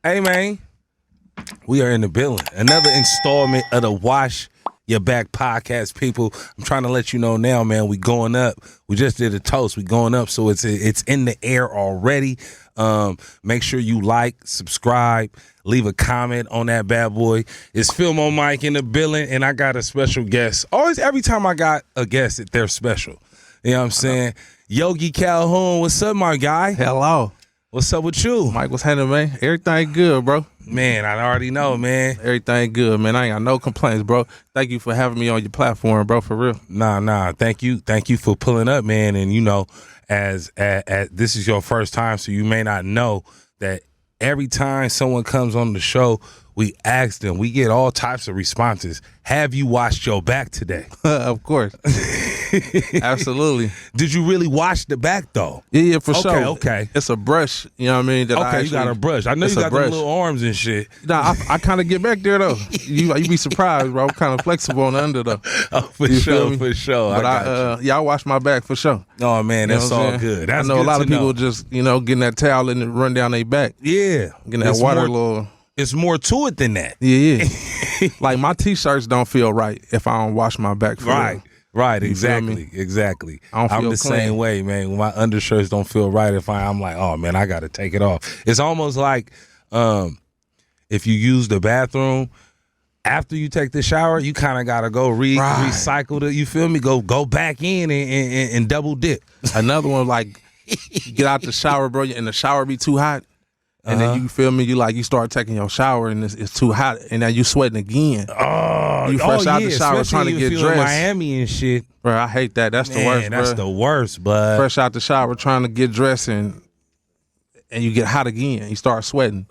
Hey, man, we are in the building. Another installment of the Wash Your Back podcast, people. I'm trying to let you know now, man, we going up. We just did a toast. We going up, so it's in the air already. Make sure you like, subscribe, leave a comment on that bad boy. It's Filmo Mike in the building, and I got a special guest. Always, every time I got a guest, they're special. You know what I'm saying? Yogi Calhoun, what's up, my guy? Hello. What's up with you? Mike, what's happening, man? Everything good, bro. Man, I already know, man. Everything good, man. I ain't got no complaints, bro. Thank you for having me on your platform, bro, for real. Nah. Thank you for pulling up, man. And you know, as this is your first time, so you may not know that every time someone comes on the show, we ask them, we get all types of responses. Have you washed your back today? Of course. Absolutely. Did you really wash the back, though? Yeah, for sure. Okay. It's a brush, you know what I mean? You got a brush. I know you got the little arms and shit. Nah, I kind of get back there, though. You be surprised, bro. I'm kind of flexible on the under, though. Oh, for sure. But I wash my back for sure. Oh, man, that's all good. That's I know good a lot of people know. just, getting that towel and run down their back. Yeah. Getting that water little... It's more to it than that. Yeah. Like my t-shirts don't feel right if I don't wash my back for real. Right, exactly. I'm the same way, man. When my undershirts don't feel right, I'm like, oh man, I got to take it off. It's almost like if you use the bathroom after you take the shower, you kind of got to go recycle it. You feel me? Go back in and double dip. Another one, like you get out the shower, bro, and the shower be too hot. And then you feel me? You start taking your shower and it's too hot, and now you sweating again. Oh, you fresh out the shower trying to get dressed. Miami and shit, bro. I hate that. That's the worst. That's the worst, bud. Fresh out the shower trying to get dressed and you get hot again. You start sweating.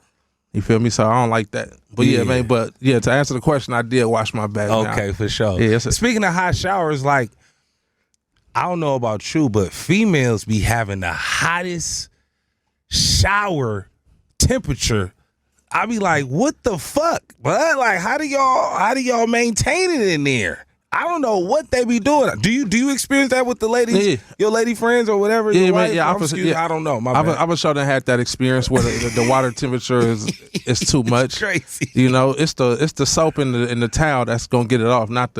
You feel me? So I don't like that. But yeah, man. But yeah, to answer the question, I did wash my back. Okay, for sure. Yeah. Speaking of hot showers, like I don't know about you, but females be having the hottest shower temperature. I be like, what the fuck, bud? Like, how do y'all maintain it in there? I don't know what they be doing. Do you experience that with the ladies, your lady friends or whatever? Yeah, man. I don't know. I'm sure they had that experience where the water temperature is too much. Crazy. It's the soap in the towel that's gonna get it off, not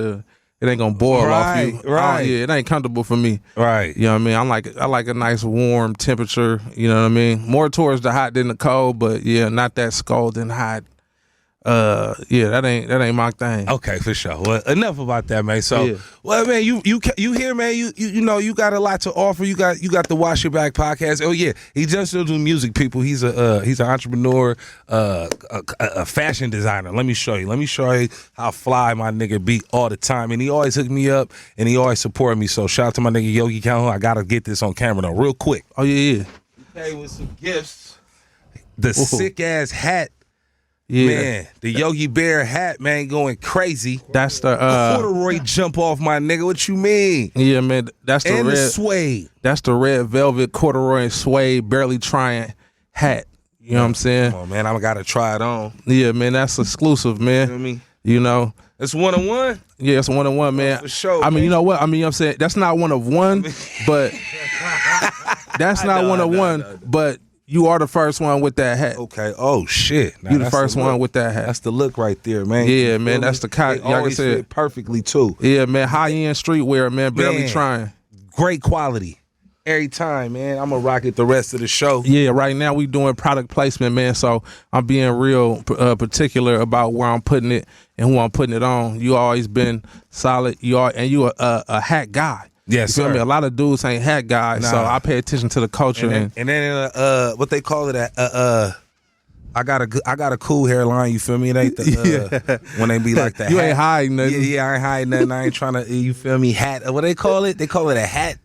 it ain't gonna boil off you. Right. It ain't comfortable for me. Right. You know what I mean? I like a nice warm temperature. You know what I mean? More towards the hot than the cold, but yeah, not that scalding hot. That ain't my thing. Okay, for sure. Well, enough about that, man. So, well, man, you here, man. You know you got a lot to offer. You got the Wash Your Back podcast. Oh yeah, he just still do music, people. He's an entrepreneur, a fashion designer. Let me show you how fly my nigga be all the time, and he always hook me up and he always support me. So shout out to my nigga Yogi Calhoun. I gotta get this on camera though, real quick. Oh yeah. Okay, with some gifts. The sick ass hat. Yeah. Man, the Yogi Bear hat, man, going crazy. That's the corduroy jump off, my nigga. What you mean? Yeah, man. That's the and red the suede. That's the red velvet corduroy and suede, barely trying hat. You know what I'm saying? Come on, man. I gotta try it on. Yeah, man. That's exclusive, man. You know what I mean? You know. It's 1-on-1? Yeah, it's 1-on-1, man. For sure. I mean, you know what? I mean, I'm saying that's not 1-of-1, but that's not 1-of-1, but you are the first one with that hat. Okay. Oh shit. You the first one with that hat. That's the look right there, man. Yeah, man. That's the kind. Like I said, fit perfectly too. Yeah, man. High end streetwear, man. Barely trying. Great quality. Every time, man. I'm gonna rock it the rest of the show. Yeah. Right now we doing product placement, man. So I'm being real particular about where I'm putting it and who I'm putting it on. You always been solid. You a hat guy. Yes, you feel sir. me? A lot of dudes ain't hat guys, so I pay attention to the culture. And then what they call it, I got a cool hairline. You feel me? It ain't the when they be like that. You ain't hiding nothing. Yeah, I ain't hiding nothing. I ain't trying to. You feel me? Hat. What they call it? They call it a hat.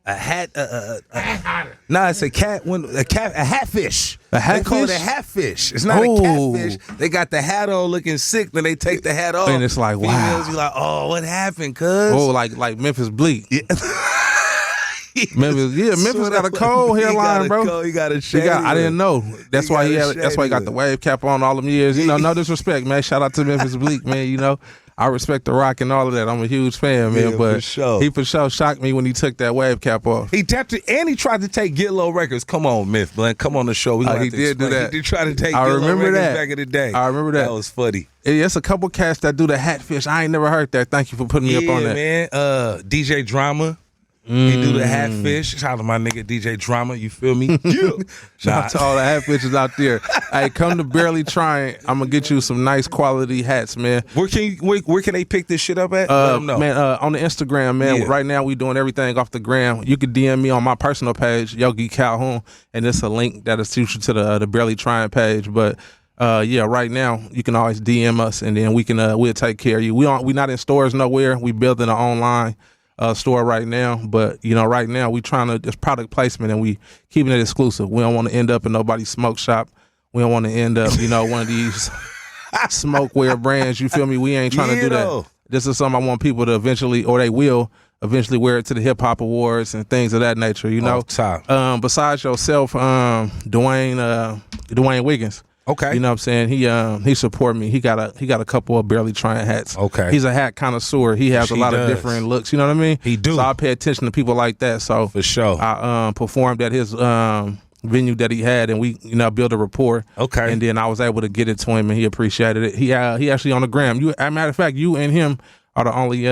A hat. It's a cat. A hatfish. A hatfish? They call it a hatfish. It's not a catfish. They got the hat on, looking sick. Then they take the hat off, and it's like, wow. Females be like, oh, what happened, cuz? Oh, like Memphis Bleak. Yeah. Memphis got a cold hairline, bro. He got a shade. I didn't know. That's why he got the wave cap on all them years. You know, no disrespect, man. Shout out to Memphis Bleak, man. You know, I respect the rock and all of that. I'm a huge fan, man. Yeah, but for sure. he for sure shocked me when he took that wave cap off. He tried to take Get Low Records. Come on, Myth, man. Come on the show. We gonna He have to did do explain. that. He did try to take I Get Low remember Records that. back in the day. I remember that. That was funny. It's a couple cats that do the Hatfish. I ain't never heard that. Thank you for putting me up on that. man. DJ Drama. He do the Hatfish. Shout out to my nigga DJ Drama. You feel me? Yeah. Shout out to all the Hatfishes out there. Hey, come to Barely Trying. I'm gonna get you some nice quality hats, man. Where can they pick this shit up at? Let them know. Man, on the Instagram, man. Yeah. Right now we doing everything off the gram. You can DM me on my personal page, Yogi Calhoun, and it's a link that'll shoot you to the Barely Trying page. But right now you can always DM us, and then we'll take care of you. We not in stores nowhere. We building an online store right now, but right now we trying to just product placement, and we keeping it exclusive. We don't want to end up in nobody's smoke shop. We don't want to end up one of these smokewear brands. You feel me? We ain't trying to do that. This is something I want people to eventually, or they will eventually, wear it to the hip hop awards and things of that nature. Besides yourself, Dwayne Wiggins. Okay. You know what I'm saying? He support me. He got a couple of Barely Trying hats. Okay. He's a hat connoisseur. He has a lot of different looks. You know what I mean? He do. So I pay attention to people like that. So for sure. I performed at his venue that he had, and we built a rapport. Okay. And then I was able to get it to him, and he appreciated it. He actually on the gram. As a matter of fact, you and him are the only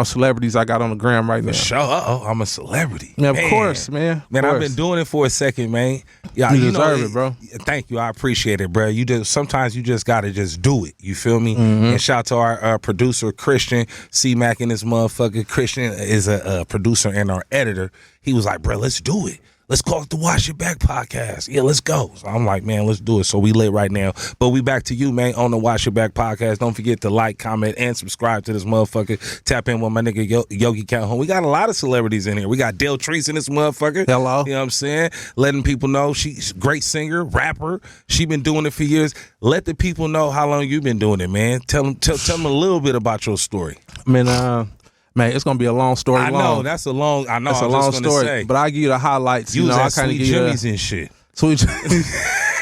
celebrities I got on the gram right now. For sure. I'm a celebrity. Yeah, of course, man. Man, I've been doing it for a second, man. Yeah, you deserve it, bro. Thank you. I appreciate it, bro. Sometimes you just gotta just do it. You feel me? Mm-hmm. And shout out to our producer Christian C-Mac, and this motherfucker. Christian is a producer and our editor. He was like, bro, let's do it. Let's call it the Wash Your Back podcast. Yeah, let's go. So I'm like, man, let's do it. So we lit right now. But we back to you, man, on the Wash Your Back podcast. Don't forget to like, comment, and subscribe to this motherfucker. Tap in with my nigga Yogi Calhoun. We got a lot of celebrities in here. We got Dale Treese in this motherfucker. Hello. You know what I'm saying? Letting people know she's a great singer, rapper. She been doing it for years. Let the people know how long you been doing it, man. Tell them a little bit about your story. Man, it's gonna be a long story. I know that's a long. I know it's a long story, but I give you the highlights. You was at I kind of Sweet Jimmy's and shit. Sweet.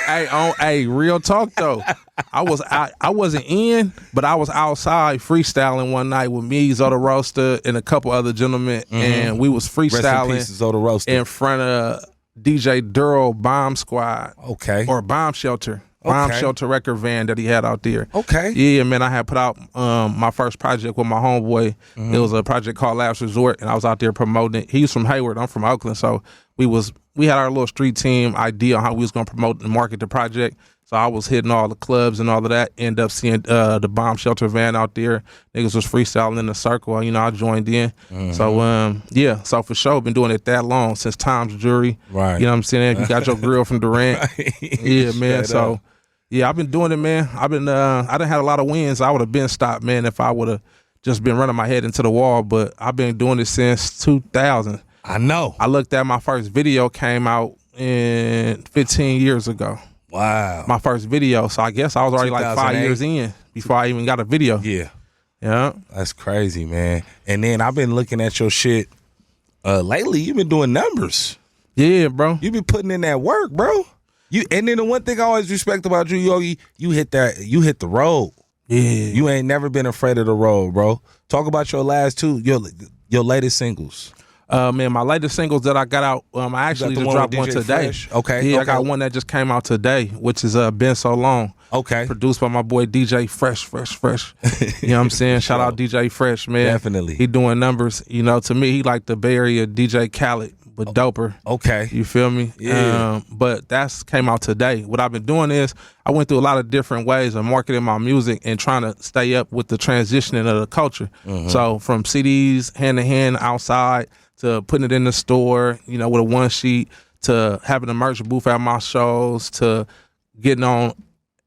Hey, real talk though. I wasn't in, but I was outside freestyling one night with me, Zoda Roaster, and a couple other gentlemen, and we was freestyling Rest in peace, Zoda Roaster. in front of DJ Duro Bomb Squad. Okay. Or Bomb Shelter. Bomb Shelter record van that he had out there. Okay. Yeah, man, I had put out my first project with my homeboy. It was a project called Last Resort, and I was out there promoting it. He's from Hayward, I'm from Oakland, so we had our little street team idea on how we was gonna promote and market the project. So I was hitting all the clubs and all of that. End up seeing the Bomb Shelter van out there. Niggas was freestyling in the circle. I joined in. So so for sure, been doing it that long, since Tom's Jewelry. Right. You know what I'm saying? You got your grill from Durant. Yeah, man. So yeah, I've been doing it, man. I done had a lot of wins. I would have been stopped, man, if I would have just been running my head into the wall. But I've been doing it since 2000. I know. I looked at my first video came out in 15 years ago. Wow. My first video. So I guess I was already like 5 years in before I even got a video. Yeah. Yeah. That's crazy, man. And then I've been looking at your shit lately. You've been doing numbers. Yeah, bro. You've been putting in that work, bro. And then the one thing I always respect about you, Yogi, you hit the road. Yeah. You ain't never been afraid of the road, bro. Talk about your last two, your latest singles. Man, my latest singles that I got out, I actually just dropped one today. Fresh? Okay. Yeah, I got one that just came out today, which is Been So Long. Okay. Produced by my boy DJ Fresh. You know what I'm saying? Shout out DJ Fresh, man. Definitely. He doing numbers. To me, he like the Bay Area DJ Khaled, but doper. Okay. You feel me? Yeah. But that's came out today. What I've been doing is I went through a lot of different ways of marketing my music and trying to stay up with the transitioning of the culture. So from CDs, hand to hand, outside, to putting it in the store, with a one sheet, to having a merch booth at my shows, to getting on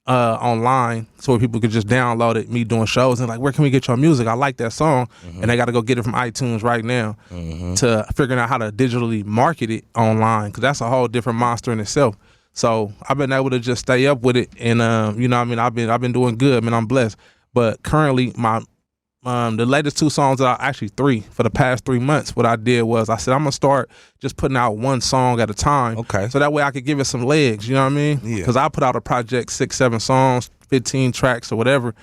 online so where people could just download it, me doing shows, and like, where can we get your music? I like that song, and they got to go get it from iTunes right now, to figuring out how to digitally market it online, because that's a whole different monster in itself. So I've been able to just stay up with it, and I've been doing good, man. I'm blessed. But currently, my the latest two songs actually three for the past 3 months, what I did was I said I'm gonna start just putting out one song at a time. Okay. So that way I could give it some legs, you know what I mean? Yeah. Because I put out a project, 6-7 songs, 15 tracks or whatever,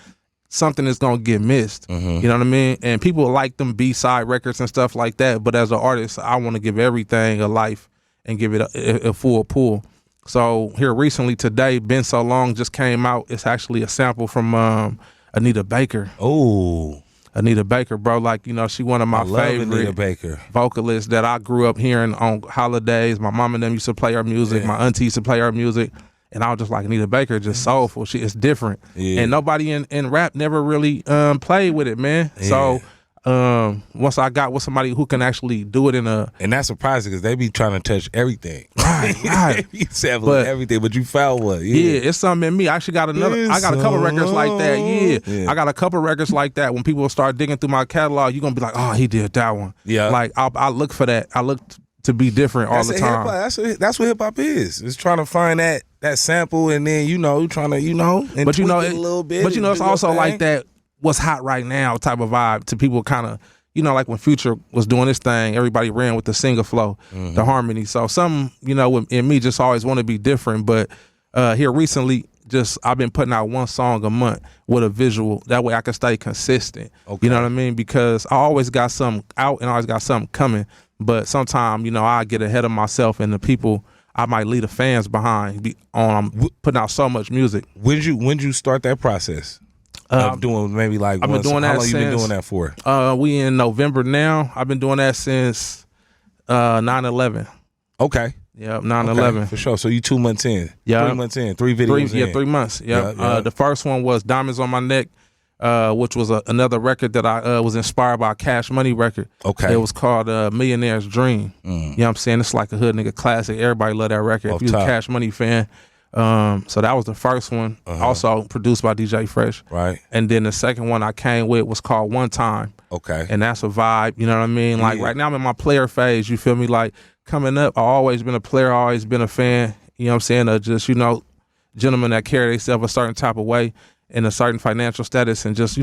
something is gonna get missed. You know what I mean? And people like them B-side records and stuff like that. But as an artist, I want to give everything a life and give it a full pull. So here recently today, Been So Long just came out. It's actually a sample from Anita Baker. Oh, Anita Baker, bro. Like, you know, she one of my favorite Anita Baker vocalists that I grew up hearing on holidays. My mom and them used to play her music. My auntie used to play her music. And I was just like, Anita Baker, just soulful. She is different. And nobody in rap never really played with it, man. So once I got with somebody who can actually do it and that's surprising because they be trying to touch everything. Right. You sample everything, but you found one. Yeah, it's something in me. I actually got another. I got a couple records like that. Yeah, I got a couple records like that. When people start digging through my catalog, you're gonna be like, oh, he did that one. Yeah, like I look for that. I look to be different all the time. That's what hip hop is. It's trying to find that sample, and then trying to and but tweak it a little bit. But it's also like that. What's hot right now type of vibe to people, kind of, like when Future was doing this thing, everybody ran with the singer flow, the harmony. So some, in me just always want to be different. But here recently, I've been putting out one song a month with a visual. That way I can stay consistent. Okay. You know what I mean? Because I always got something out and I always got something coming. But sometimes, I get ahead of myself and the people, I might leave the fans behind on putting out so much music. When you start that process? Doing maybe like I've been doing that. How long you been doing that for? We in November now. I've been doing that since 9/11. Okay. Yep, 9/11 okay, for sure. So you 2 months in. Yeah, 3 months in. 3 videos in. Yeah, 3 months. Yeah. The first one was Diamonds on My Neck, which was another record that I was inspired by, a Cash Money record. Okay. It was called Millionaire's Dream. You know what I'm saying? It's like a hood nigga classic. Everybody love that record. If you're a Cash Money fan. So that was the first one, also produced by DJ Fresh. Right. And then the second one I came with was called One Time. Okay. And that's a vibe, you know what I mean? Like right now I'm in my player phase, you feel me? Like coming up, I've always been a player, always been a fan, you know what I'm saying? Just, gentlemen that carry themselves a certain type of way in a certain financial status and just,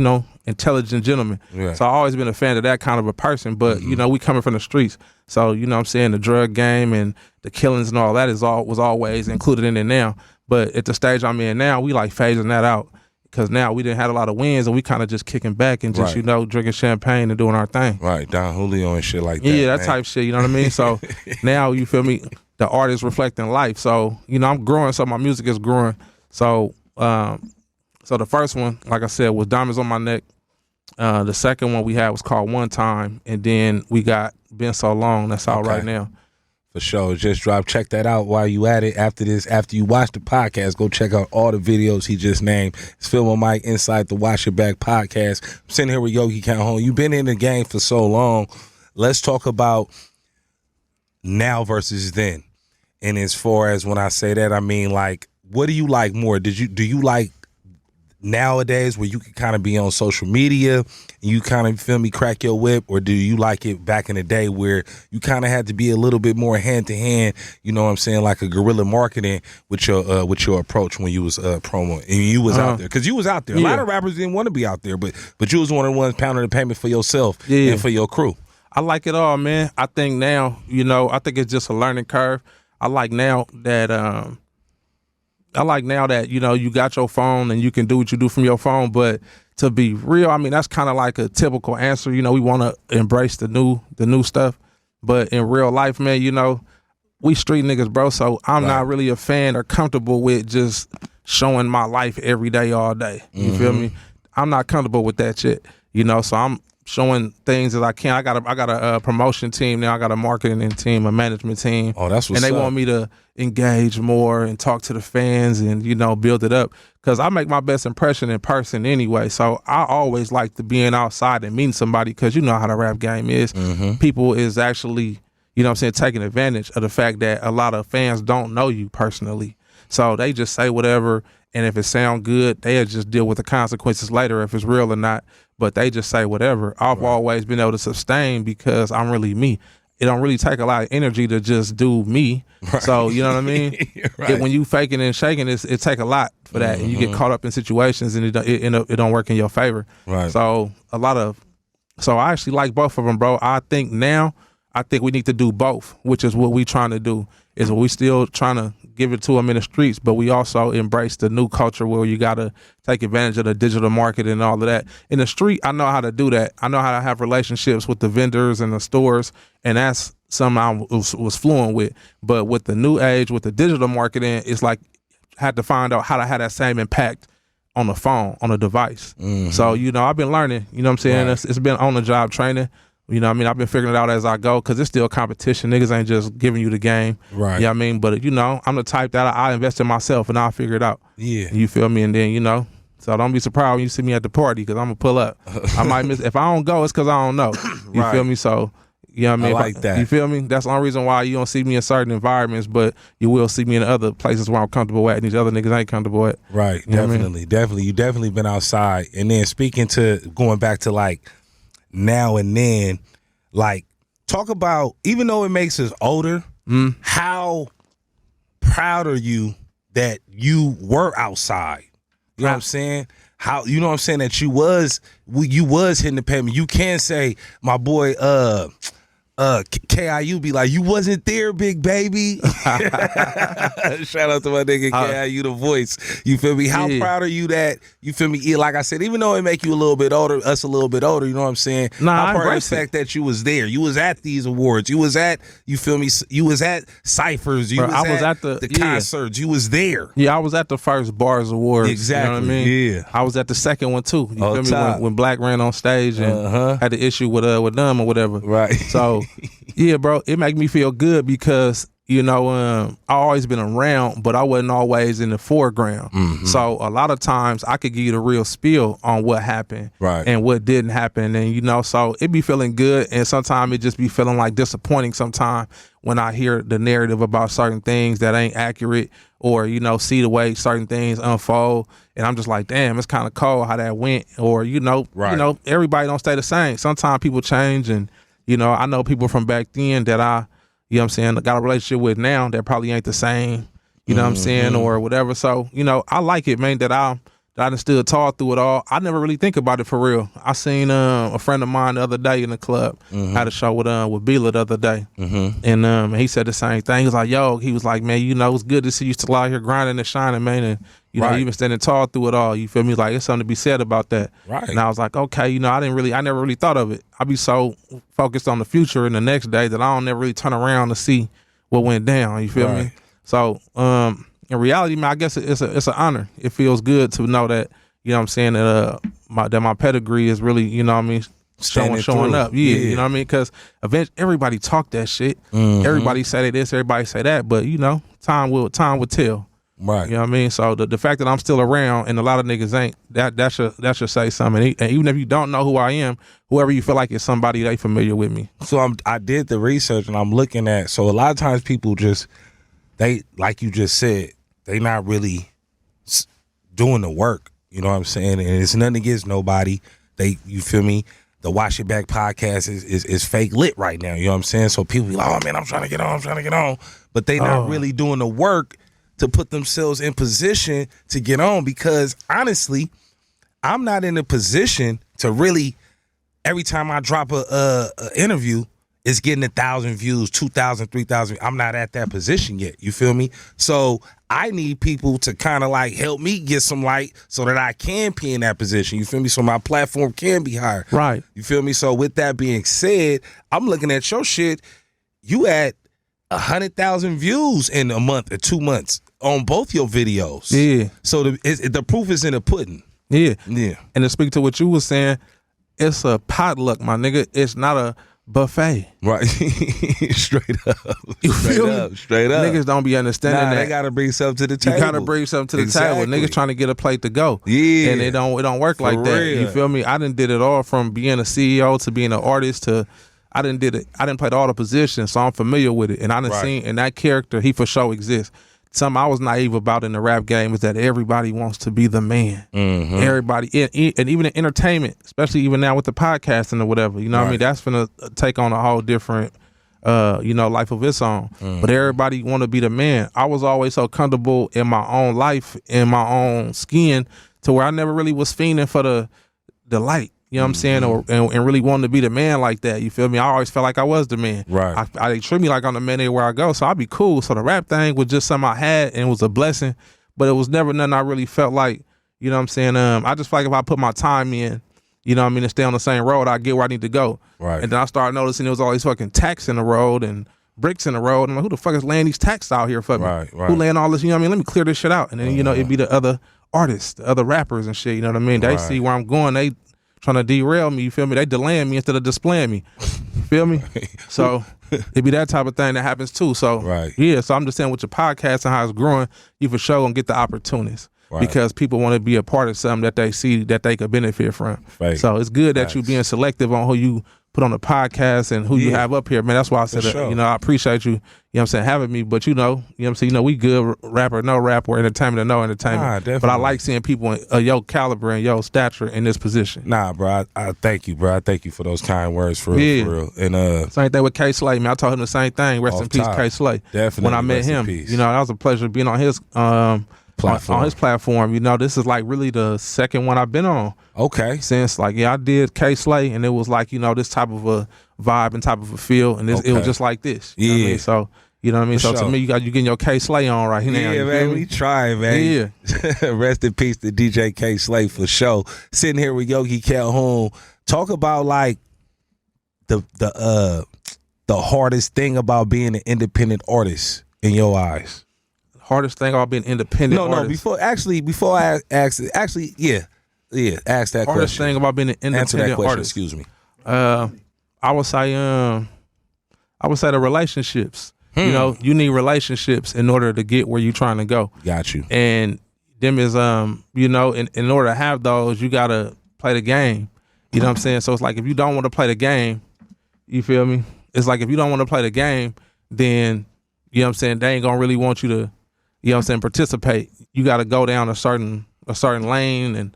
intelligent gentlemen. Yeah. So I've always been a fan of that kind of a person, but, we coming from the streets. So, what I'm saying, the drug game and the killings and all that was always included in it now. But at the stage I'm in now, we like phasing that out because now we didn't have a lot of wins and we kind of just kicking back and just, drinking champagne and doing our thing. Right, Don Julio and shit like that. Yeah, that type shit, you know what I mean? So now, you feel me, the art is reflecting life. So, I'm growing, so my music is growing. So, so the first one, like I said, was Diamonds on My Neck. The second one we had was called One Time. And then we got Been So Long. That's out right now. For sure. Just dropped. Check that out while you at it. After you watch the podcast, go check out all the videos he just named. It's Phil and Mike inside the Wash Your Back podcast. I'm sitting here with Yogi Calhoun. You've been in the game for so long. Let's talk about now versus then. And as far as when I say that, I mean, like, what do you like more? Do you like nowadays where you can kind of be on social media and you kind of, feel me, crack your whip, or do you like it back in the day where you kind of had to be a little bit more hand to hand, you know what I'm saying, like a guerrilla marketing with your approach when you was promo and you was out there? Because you was out there. A lot of rappers didn't want to be out there, but you was one of the ones pounding the payment for yourself and for your crew. I like it all, man. I think now, I think it's just a learning curve. I like now that you got your phone and you can do what you do from your phone. But to be real, I mean, that's kind of like a typical answer. We want to embrace the new stuff. But in real life, man, we street niggas, bro. So I'm not really a fan or comfortable with just showing my life every day, all day. You feel me? I'm not comfortable with that shit. So I'm showing things as I can. I got a promotion team now. I got a marketing team, a management team. Oh, that's what's up. And they want me to engage more and talk to the fans and, build it up. Because I make my best impression in person anyway. So I always like to being outside and meeting somebody because you know how the rap game is. People is actually, taking advantage of the fact that a lot of fans don't know you personally. So they just say whatever. And if it sound good, they'll just deal with the consequences later if it's real or not. But they just say whatever. I've always been able to sustain because I'm really me. It don't really take a lot of energy to just do me. Right. So, you know what I mean? When you faking and shaking, it take a lot for that. And you get caught up in situations and it don't work in your favor. Right. So I actually like both of them, bro. I think now I think we need to do both, which is what we trying to do. Is we still trying to give it to them in the streets, but we also embrace the new culture where you got to take advantage of the digital market and all of that. In the street, I know how to do that. I know how to have relationships with the vendors and the stores, and that's something I was fluent with. But with the new age, with the digital marketing, it's like had to find out how to have that same impact on the phone, on a device. So, I've been learning, you know what I'm saying? Right. It's been on the job training. You know what I mean? I've been figuring it out as I go because it's still competition. Niggas ain't just giving you the game. Right. You know what I mean? But, I'm the type that I invest in myself and I'll figure it out. Yeah. You feel me? And then, so don't be surprised when you see me at the party because I'm going to pull up. I might miss. If I don't go, it's because I don't know. You feel me? So, you know what I mean? I like that. You feel me? That's the only reason why you don't see me in certain environments, but you will see me in other places where I'm comfortable at and these other niggas ain't comfortable at. Right. You know what I Definitely. Definitely. You definitely been outside. And then speaking to going back to like now and then, like talk about, even though it makes us older, how proud are you that you were outside? You know what I'm saying? How, you know what I'm saying, that you was hitting the pavement. You can say, my boy, KIU be like, you wasn't there, big baby. Shout out to my nigga KIU, the voice. You feel me? How proud are you that, you feel me? Like I said, even though it make you a little bit older, us a little bit older, you know what I'm saying? How proud of the fact that you was there. You was at these awards. You was at, you feel me? You was at Ciphers. You was at the concerts. You was there. Yeah, I was at the first Bars Awards. Exactly. You know what I mean? Yeah. I was at the second one too. You feel me? When Black ran on stage and had the issue with them or whatever. Right. So yeah, bro, it make me feel good because I always been around, but I wasn't always in the foreground. So a lot of times I could give you the real spiel on what happened and what didn't happen, and so it be feeling good, and sometimes it just be feeling like disappointing sometimes when I hear the narrative about certain things that ain't accurate, or see the way certain things unfold, and I'm just like, damn, it's kind of cold how that went, or everybody don't stay the same. Sometimes people change, and I know people from back then that I got a relationship with now that probably ain't the same, what I'm saying, or whatever. So, I like it, man, that I done stood tall through it all. I never really think about it for real. I seen a friend of mine the other day in the club, had a show with Bila the other day, and he said the same thing. He was like, he was like, man, it's good to see you still out here grinding and shining, man, and you even standing tall through it all. You feel me? Like, it's something to be said about that. Right. And I was like, okay, I never really thought of it. I be so focused on the future and the next day that I don't never really turn around to see what went down. You feel me? So, in reality, man, I guess it's an honor. It feels good to know that, what I'm saying, that my pedigree is really, showing up. Yeah, you know what I mean? Because eventually everybody talk that shit. Everybody say this, everybody say that, but time will tell. Right. You know what I mean? So the fact that I'm still around and a lot of niggas ain't, that should say something. And even if you don't know who I am, whoever you feel like is somebody they familiar with me. So I did the research and I'm looking at, so a lot of times people they, like you just said, they not really doing the work. You know what I'm saying? And it's nothing against nobody. You feel me? The Wash It Back podcast is fake lit right now. You know what I'm saying? So people be like, oh man, I'm trying to get on. But they not really doing the work to put themselves in position to get on, because honestly, I'm not in a position to really, every time I drop a interview, it's getting 1,000 views, 2,000, 3,000. I'm not at that position yet. You feel me? So I need people to kind of like help me get some light so that I can be in that position. You feel me? So my platform can be higher. Right. You feel me? So with that being said, I'm looking at your shit. You at 100,000 views in a month or 2 months on both your videos. Yeah. So the proof is in the pudding. Yeah. Yeah. And to speak to what you were saying, it's a potluck, my nigga. It's not a buffet. Right. Straight up. You feel me? Straight up. Niggas don't be understanding that. They gotta bring something to the table. You gotta bring something to the table. Niggas trying to get a plate to go. Yeah. And it don't work like that. Real. You feel me? I done did it all, from being a CEO to being an artist to I done played all the positions, so I'm familiar with it. And I done seen, and that character, he for sure exists. Something I was naive about in the rap game is that everybody wants to be the man. Everybody, and even in entertainment, especially even now with the podcasting or whatever, you know what I mean? That's gonna take on a whole different, life of its own. But everybody want to be the man. I was always so comfortable in my own life, in my own skin, to where I never really was fiending for the light. you know what I'm saying, and really wanting to be the man like that. You feel me? I always felt like I was the man. Right. They treat me like I'm the man everywhere I go, so I'd be cool. So the rap thing was just something I had, and it was a blessing, but it was never nothing I really felt like, you know what I'm saying? I just feel like if I put my time in, you know what I mean, and stay on the same road, I get where I need to go. Right. And then I started noticing there was all these fucking tacks in the road and bricks in the road. I'm like, who the fuck is laying these tacks out here for me? Right. Who laying all this, you know what I mean? Let me clear this shit out. And then, you know, it'd be the other artists, the other rappers and shit, you know what I mean? They see where I'm going, they trying to derail me, you feel me? They delaying me instead of displaying me. You feel me? So it'd be that type of thing that happens too. So yeah, so I'm just saying with your podcast and how it's growing, you for sure gonna get the opportunities. Because people want to be a part of something that they see that they could benefit from. So it's good that you being selective on who you put on the podcast and who you have up here, man. That's why I said, you know, I appreciate you, you know what I'm saying, having me. But you know what I'm saying, you know, we good rapper, no rap, or entertainment or no entertainment. But I like seeing people of your caliber and your stature in this position. Nah, bro, I thank you, bro. I thank you for those kind words, for real, for real. And same thing with K Slay, man. I told him the same thing. Rest in peace, K Slay. Definitely. When I met him, you know, that was a pleasure being on his on his platform. You know, this is like really the second one I've been on. Okay. Since like, I did K Slay, and it was like, you know, this type of a vibe and type of a feel, and it was just like this. You know what I mean? So, you know what I mean? So to me, you getting your K Slay on right here. Yeah, man, we trying, man. Yeah. Rest in peace to DJ K Slay for sure. Sitting here with Yogi Calhoun. Talk about like the hardest thing about being an independent artist in your eyes. Hardest thing about being independent artist. Before I ask ask that hardest question. thing about being an independent Answer that question, artist. excuse me. I would say the relationships. You know, you need relationships in order to get where you're trying to go. Got you. And them is you know, in order to have those, you gotta play the game. You know what I'm saying? So it's like if you don't want to play the game, you feel me? It's like if you don't want to play the game, then you know what I'm saying, they ain't gonna really want you to, you know what I'm saying, participate. You gotta go down a certain lane and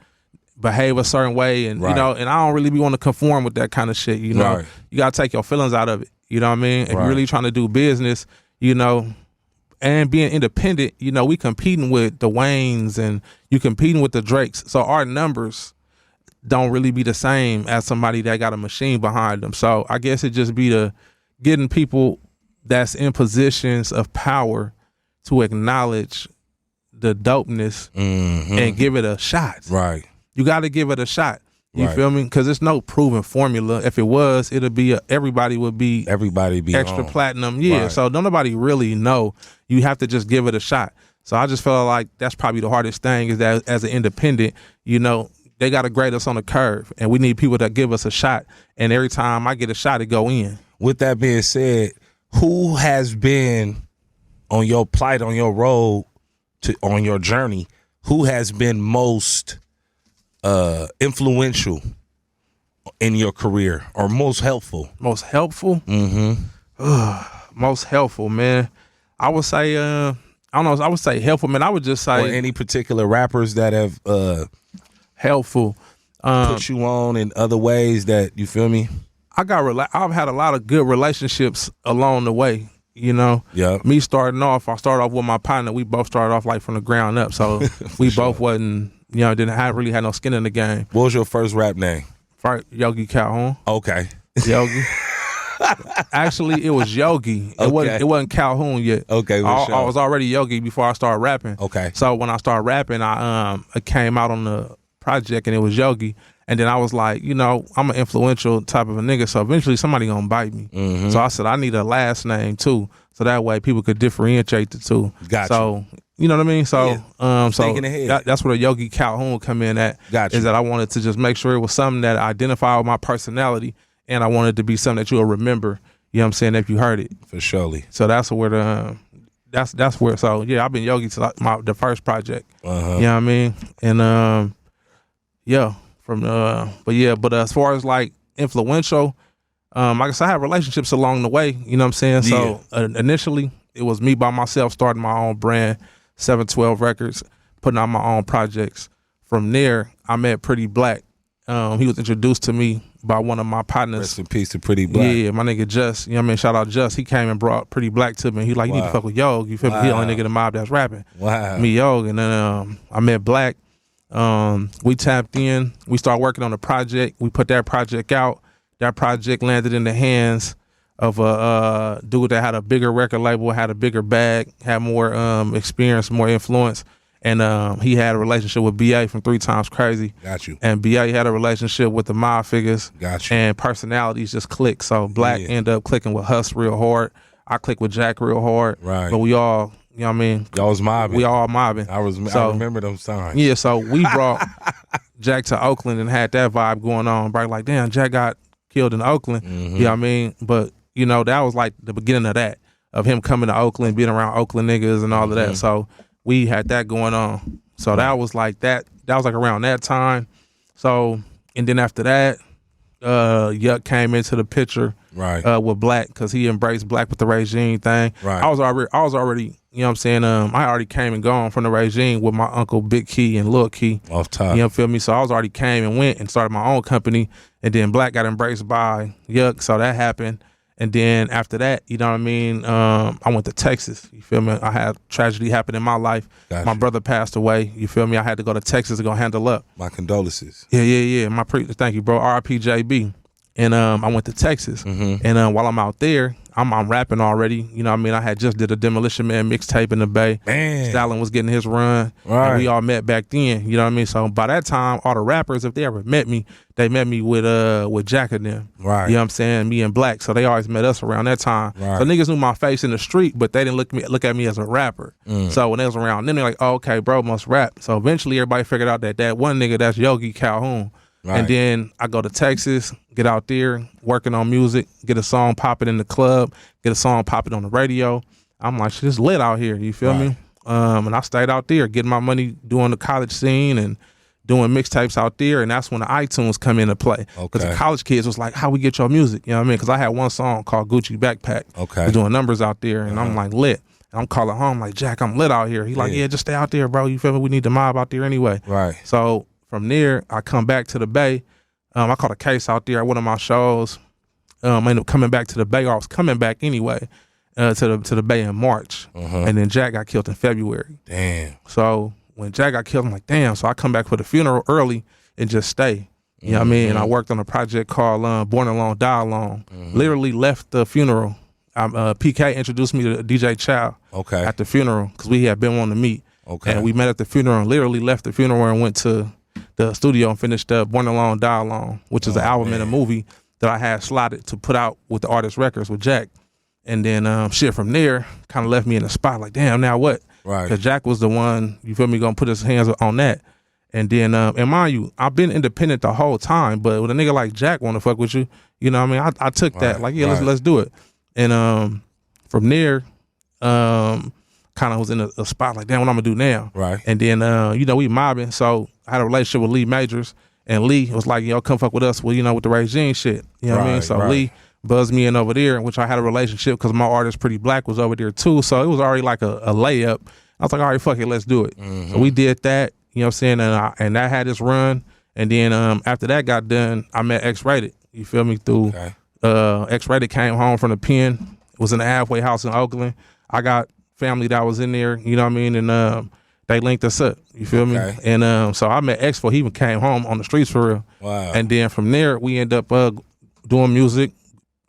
behave a certain way, and you know, and I don't really be want to conform with that kind of shit. You know, you gotta take your feelings out of it. You know what I mean? If you're really trying to do business, you know, and being independent, you know, we competing with the Waynes and you competing with the Drakes. So our numbers don't really be the same as somebody that got a machine behind them. So I guess it just be the getting people that's in positions of power to acknowledge the dopeness and give it a shot. Right. You got to give it a shot. You feel me? Because there's no proven formula. If it was, it'll be everybody would be extra platinum. Yeah. So don't nobody really know. You have to just give it a shot. So I just felt like that's probably the hardest thing, is that as an independent, you know, they got to grade us on the curve, and we need people that give us a shot. And every time I get a shot, it go in. With that being said, who has been on your plight, on your road, on your journey, who has been most influential in your career, or most helpful? Most helpful? Most helpful, man. I would say, I don't know, I would say helpful, man. I would just say. Or any particular rappers that have helpful. Put you on in other ways that, you feel me? I've had a lot of good relationships along the way. You know, me starting off, I started off with my partner. We both started off like from the ground up. So we both wasn't, you know, really had no skin in the game. What was your first rap name? First, Yogi Calhoun. Okay. Yogi. Actually, it was Yogi. It wasn't Calhoun yet. Okay. I was already Yogi before I started rapping. Okay. So when I started rapping, I came out on the project and it was Yogi. And then I was like, you know, I'm an influential type of a nigga, so eventually somebody gonna bite me. So I said I need a last name too, so that way people could differentiate the two. Gotcha. So you know what I mean. So so that's where the Yogi Calhoun come in at. Gotcha. Is that I wanted to just make sure it was something that identified with my personality, and I wanted to be something that you'll remember. You know what I'm saying, if you heard it. For surely. So that's where that's where. So yeah, I've been Yogi to the first project. You know what I mean, and yeah. But as far as like influential, like I said, I had relationships along the way, you know what I'm saying? So initially it was me by myself starting my own brand, 712 Records, putting out my own projects. From there, I met Pretty Black. He was introduced to me by one of my partners. Rest in peace to Pretty Black. Yeah, my nigga Just, you know what I mean? Shout out Just. He came and brought Pretty Black to me. He like, you need to fuck with Yogi. You feel me? He the only nigga in the mob that's rapping. Wow. Me, Yogi. And then I met Black. We tapped in. We started working on the project. We put that project out. That project landed in the hands of a dude that had a bigger record label, had a bigger bag, had more experience, more influence. And he had a relationship with BA from 3 Times Crazy. Got you. And BA had a relationship with the Mob Figures. Got you. And personalities just clicked. So Black ended up clicking with Huss real hard. I clicked with Jack real hard. Right. But we all, you know what I mean? Y'all was mobbing. We all mobbing. I remember them times. Yeah, so we brought Jack to Oakland and had that vibe going on. Right, like, damn, Jack got killed in Oakland. You know what I mean? But, you know, that was like the beginning of that, of him coming to Oakland, being around Oakland niggas and all of that. So we had that going on. So that was like that was like around that time. So, and then after that, Yuck came into the picture, right, with Black, because he embraced Black with the regime thing. Right. I was already, you know what I'm saying, I already came and gone from the regime with my uncle Big Key and Lil Key. Off top. You know, feel me? So I was already came and went and started my own company, and then Black got embraced by Yuck, so that happened. And then after that, you know what I mean, I went to Texas. You feel me? I had tragedy happen in my life. Gotcha. My brother passed away. You feel me? I had to go to Texas to go handle up. My condolences. Yeah. Thank you, bro. R.I.P. JB. And I went to Texas. And while I'm out there, I'm rapping already. You know what I mean? I had just did a Demolition Man mixtape in the Bay. Man. Stalin was getting his run. Right. And we all met back then. You know what I mean? So by that time, all the rappers, if they ever met me, they met me with Jacka them. Right. You know what I'm saying? Me and Black. So they always met us around that time. Right. So niggas knew my face in the street, but they didn't look at me as a rapper. So when they was around, then they're like, oh, okay, bro must rap. So eventually everybody figured out that one nigga, that's Yogi Calhoun. Right. And then I go to Texas, get out there, working on music, get a song popping in the club, get a song popping on the radio. I'm like, shit, it's lit out here. You feel me? And I stayed out there getting my money, doing the college scene and doing mixtapes out there. And that's when the iTunes come into play. Because the college kids was like, how we get your music? You know what I mean? Because I had one song called Gucci Backpack. Okay. I was doing numbers out there, and I'm like lit. And I'm calling home like, Jack, I'm lit out here. He like, yeah, just stay out there, bro. You feel me? We need the mob out there anyway. Right. So from there, I come back to the Bay. I caught a case out there at one of my shows. I ended up coming back to the Bay. Or I was coming back anyway to the Bay in March. And then Jack got killed in February. Damn. So when Jack got killed, I'm like, damn. So I come back for the funeral early and just stay. You know what I mean? And I worked on a project called Born Alone, Die Alone. Literally left the funeral. PK introduced me to DJ Chow at the funeral because we had been wanting to meet. And we met at the funeral and literally left the funeral and went to the studio and finished up Born Alone, Die Alone, which is an album and a movie that I had slotted to put out with the Artist Records with Jack. And then shit from there kind of left me in a spot like, damn, now what? Right. Because Jack was the one, you feel me, gonna put his hands on that. And then, and mind you, I've been independent the whole time, but when a nigga like Jack want to fuck with you, you know what I mean? I took that, like, yeah, let's do it. And from there, kind of was in a spot like, damn, what I'm gonna do now? Right. And then, you know, we mobbing, so I had a relationship with Lee Majors, and Lee was like, yo, come fuck with us, well, you know, with the regime shit. You know what I mean? So Lee buzzed me in over there, which I had a relationship because my artist Pretty Black was over there too. So it was already like a layup. I was like, all right, fuck it, let's do it. So we did that, you know what I'm saying? And that had its run. And then after that got done, I met X-Rated. You feel me? Through X-Rated came home from the pen, was in the halfway house in Oakland. I got family that was in there, you know what I mean? And they linked us up, you feel me? And so I met X before he even came home on the streets for real. Wow. And then from there, we end up doing music,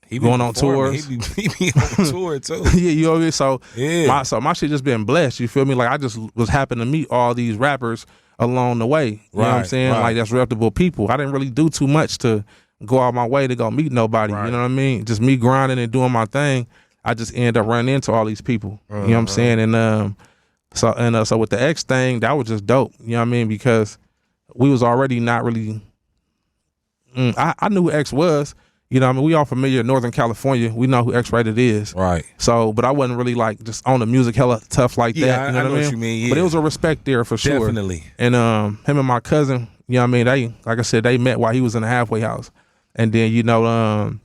going on tours. He be on tour too. Yeah, you know what I mean? So, yeah. my shit just been blessed, you feel me? Like I just was happen to meet all these rappers along the way. You know what I'm saying? Like that's reputable people. I didn't really do too much to go out my way to go meet nobody. You know what I mean? Just me grinding and doing my thing. I just ended up running into all these people. You know what I'm saying? And so with the X thing, that was just dope. You know what I mean? Because we was already not really. I knew who X was. You know what I mean? We all familiar in Northern California. We know who X-Rated is. Right. So, but I wasn't really like just on the music hella tough like that. You know what you mean? Yeah. But it was a respect there for sure. Definitely. And him and my cousin, you know what I mean? They, like I said, they met while he was in the halfway house. And then, you know,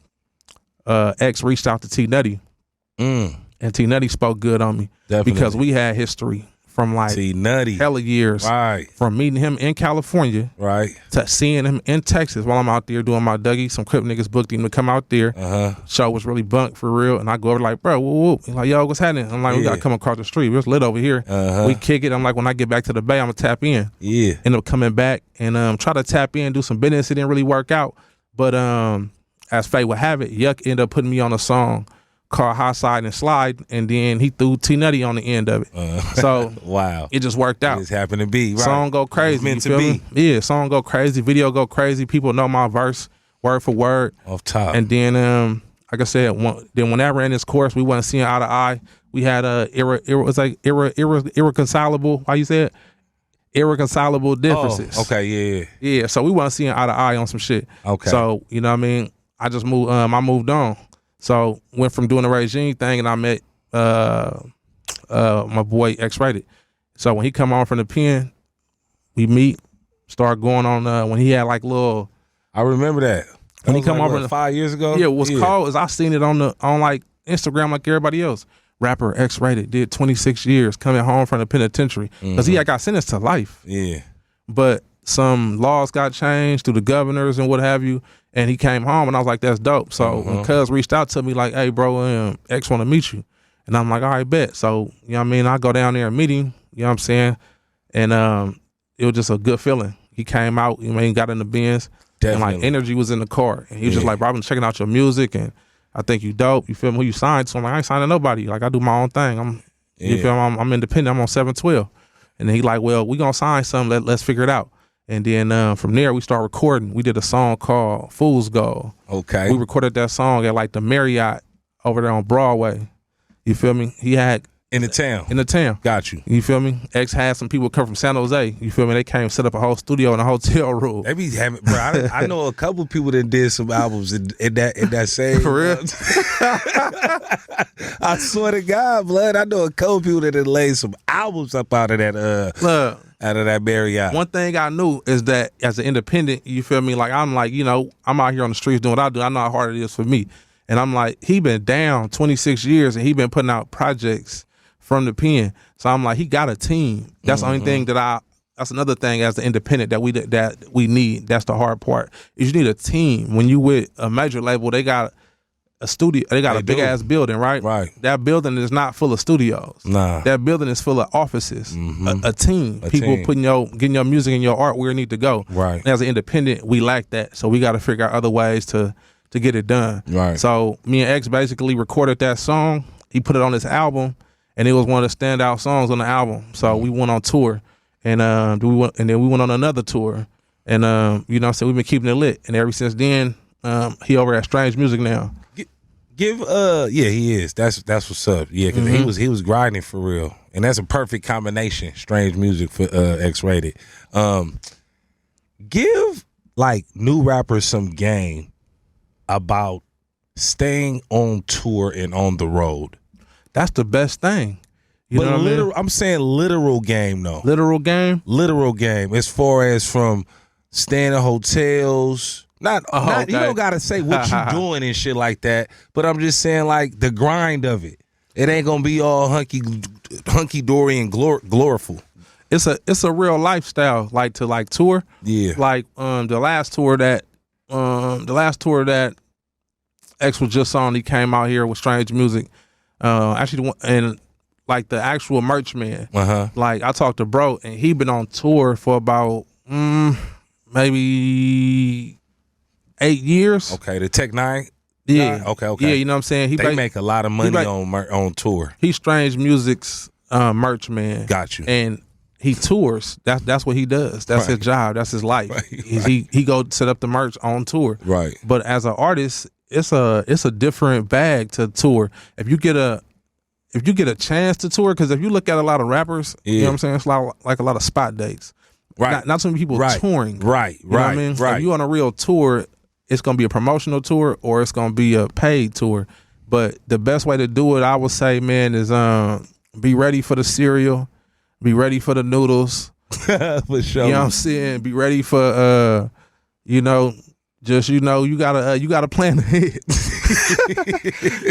X reached out to T Nutty. And T Nutty spoke good on me. Definitely. Because we had history from like Nutty. hella years. Right. From meeting him in California. Right. To seeing him in Texas while I'm out there doing my Dougie. Some Crip niggas booked him to come out there. Show was really bunk for real. And I go over like, bro, whoop, whoop. He's like, yo, what's happening? I'm like, we got to come across the street. We're lit over here. We kick it. I'm like, when I get back to the Bay, I'm going to tap in. Yeah. End up coming back and try to tap in, do some business. It didn't really work out. But as fate would have it, Yuck ended up putting me on a song called High Side and Slide, and then he threw T Nutty on the end of it. So wow, it just worked out. It just happened to be. Right. Song go crazy. Meant to be. Yeah, song go crazy. Video go crazy. People know my verse word for word. Off top. And then, like I said, then when that ran its course, we wasn't seeing eye to eye. We had irreconcilable. How you say it? Irreconcilable differences. Oh, okay, yeah. Yeah, so we wasn't seeing eye to eye on some shit. Okay. So, you know what I mean? I just moved, I moved on. So went from doing the regime thing and I met my boy X-Rated. So when he come on from the pen, we meet, start going on when he had like little. I remember that. When he come like, over 5 years ago? Yeah, what's called is I seen it on like Instagram like everybody else. Rapper X-Rated did 26 years coming home from the penitentiary. Because he had got sentenced to life. Yeah. But some laws got changed through the governors and what have you. And he came home and I was like, that's dope. So when Cuz reached out to me like, hey, bro, X want to meet you. And I'm like, all right, bet. So, you know what I mean? I go down there and meet him, you know what I'm saying? And it was just a good feeling. He came out, you know, he got in the Benz. Definitely. And like energy was in the car. And he was just like, bro, I've been checking out your music and I think you dope. You feel me? Who you signed? So I'm like, I ain't signing nobody. Like I do my own thing. You feel me? I'm independent. I'm on 712. And then he like, well, we gonna sign something. Let's figure it out. And then from there, we start recording. We did a song called Fool's Gold. Okay. We recorded that song at like the Marriott over there on Broadway. You feel me? He had... In the town. In the town. Got you. You feel me? X had some people come from San Jose. You feel me? They came set up a whole studio in a hotel room. They be having, bro. I know a couple people that did some albums in that same. For real? I swear to God, blood. I know a couple people that had laid some albums up out of that. Out of that Marriott. One thing I knew is that as an independent, you feel me? Like I'm like, you know, I'm out here on the streets doing what I do. I know how hard it is for me. And I'm like, he been down 26 years and he been putting out projects from the pen. So I'm like, he got a team. That's the only thing that's another thing as the independent that we need. That's the hard part. Is you need a team. When you with a major label, they got a studio, they got a big ass building, right? Right. That building is not full of studios. Nah. That building is full of offices. A team. People getting your music and your art where it need to go. Right. And as an independent, we lack that. So we got to figure out other ways to get it done. Right. So me and X basically recorded that song. He put it on his album, and it was one of the standout songs on the album. So we went on tour, and then we went on another tour, and you know, so we've been keeping it lit. And ever since then, he over at Strange Music now. Yeah, he is. That's what's up. Yeah, because he was grinding for real, and that's a perfect combination. Strange Music for X-Rated. Give like new rappers some game about staying on tour and on the road. That's the best thing. You know what I mean? I'm saying literal game though. Literal game? Literal game. As far as from staying in hotels. Not you don't gotta say what you doing and shit like that. But I'm just saying like the grind of it. It ain't gonna be all hunky dory and gloriful. It's a real lifestyle, like to like tour. Yeah. Like the last tour that X was just on, he came out here with Strange Music. Actually, and like the actual merch man. Like I talked to bro, and he been on tour for about maybe 8 years. Okay, the Tech 9. Yeah. Okay. Yeah, you know what I'm saying. They make a lot of money on tour. He's Strange Music's merch man. Got you. And he tours. That's what he does. That's his job. That's his life. Right. He go set up the merch on tour. Right. But as an artist, it's a different bag to tour. If you get a chance to tour, because if you look at a lot of rappers, you know what I'm saying, it's like a lot of spot dates. Right. Not too many people touring. Right. You know what I mean? Right. If you on a real tour, it's gonna be a promotional tour or it's gonna be a paid tour. But the best way to do it, I would say, man, is be ready for the cereal, be ready for the noodles. For sure. You know what I'm saying? Be ready for Just you gotta plan ahead.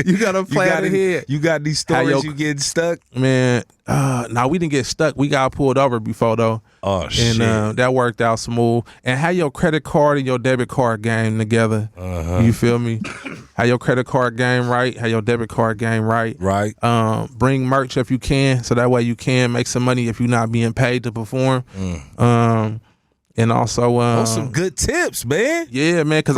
You gotta plan ahead. You got these stories you getting stuck? Man, no, we didn't get stuck. We got pulled over before though. Oh shit. And that worked out smooth. And have your credit card and your debit card game together. You feel me? Have your credit card game right. Have your debit card game right. Right. Bring merch if you can, so that way you can make some money if you're not being paid to perform. And also, some good tips, man. Yeah, man. Cause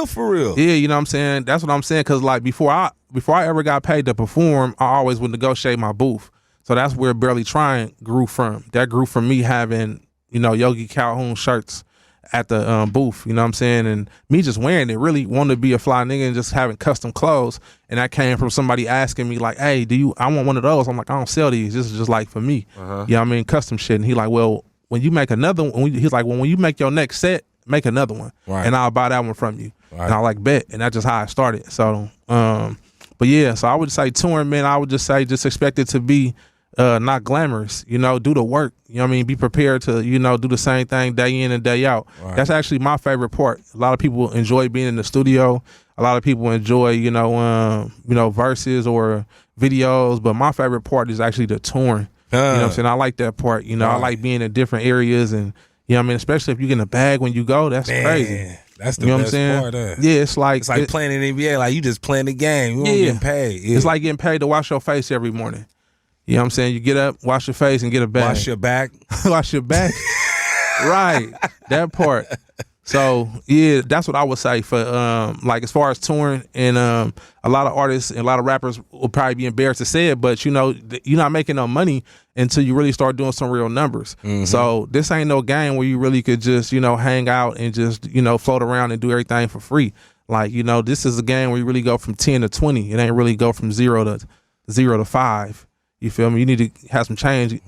for real. Yeah, you know what I'm saying. That's what I'm saying. Cause like before I ever got paid to perform, I always would negotiate my booth. So that's where Barely Trying grew from. That grew from me having Yogi Calhoun shirts at the booth. You know what I'm saying, and me just wearing it. Really wanted to be a fly nigga and just having custom clothes. And that came from somebody asking me like, "Hey, I want one of those?" I'm like, "I don't sell these. This is just like for me." You know what I mean? Custom shit. And he like, "Well, when you make another one," he's like, "Well, when you make your next set, make another one, and I'll buy that one from you." And I like bet, and that's just how I started. So, but yeah, so I would say touring, man. I would just say just expect it to be not glamorous. Do the work. You know what I mean? Be prepared to do the same thing day in and day out. That's actually my favorite part. A lot of people enjoy being in the studio. A lot of people enjoy verses or videos, but my favorite part is actually the touring. You know what I'm saying? I like that part. I like being in different areas, and you know what I mean, especially if you get in a bag when you go, that's crazy. That's the best part. Yeah, it's like playing in the NBA, like you just playing the game. You don't get paid. Yeah. It's like getting paid to wash your face every morning. You know what I'm saying? You get up, wash your face, and get a bag. Wash your back. Wash your back. Right. That part. So yeah, that's what I would say for like as far as touring, and a lot of artists and a lot of rappers will probably be embarrassed to say it, but you're not making no money until you really start doing some real numbers. So this ain't no game where you really could just hang out and just float around and do everything for free. Like this is a game where you really go from 10 to 20. It ain't really go from 0 to 5. You feel me? You need to have some change